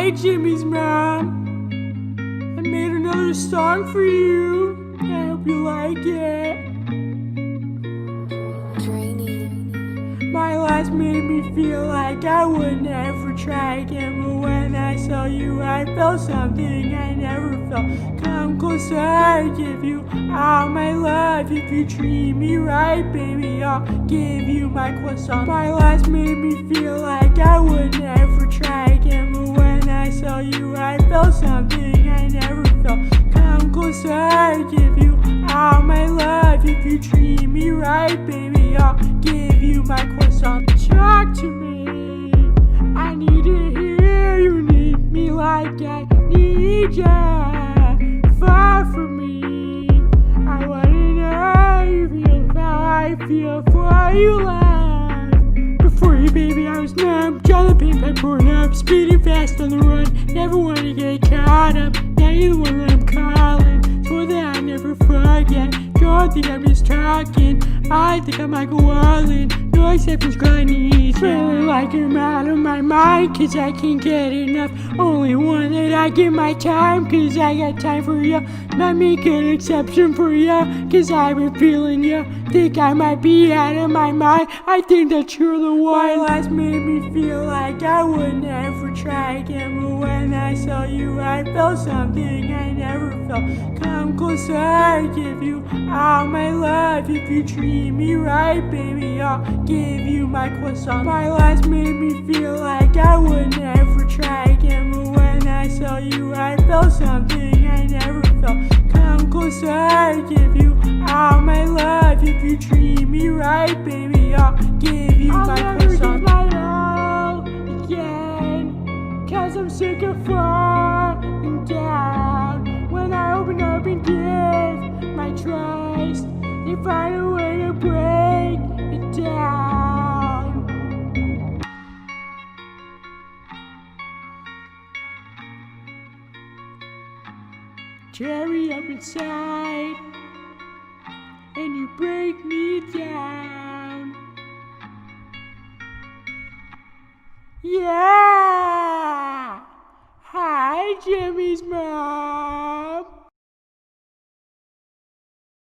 Hi, Jimmy's mom. I made another song for you. I hope you like it. My life made me feel like I would never try again, but when I saw you, I felt something I never felt. Come closer, I'll give you all my love. If you treat me right, baby, I'll give you my croissant. My life made me feel like I would never try again, but when I saw you, I felt something I never felt. Come closer, I'll give you all my love. If you treat me right, baby, I'll give you my croissant. Talk to me, I need to hear you need me like I need ya. Far from me, I wanna know you feel how I feel for you love. Before you, baby, I was numb, draw the pain pipe pouring up, speeding fast on the run, never wanna get caught up. Now you're the one that I'm calling, swore that I'd never forget. Don't think I'm just talking, I think I'm Michael Wallen. No exceptions, grinding. Feeling like I'm out of my mind, cause I can't get enough. Only one that I give my time, cause I got time for ya. Might make an exception for ya, cause I've been feeling ya. Think I might be out of my mind, I think that you're the one. My life made me feel like I would never try again, but when I saw you, I felt something I never felt. Come closer, I'll give you all my love. If you treat me right, baby, I'll give you my croissant. My life made me feel like I would never try again, but when I saw you, I felt something I never felt. Come closer, I'll give you all my love. If you treat me right, baby, I'll give you my croissant. I'll never give my all again, cause I'm sick of falling down. When I open up and give my trust, they find a way to break it down. Cherry up inside, and you break me down. Yeah! Hi, Jimmy's mom.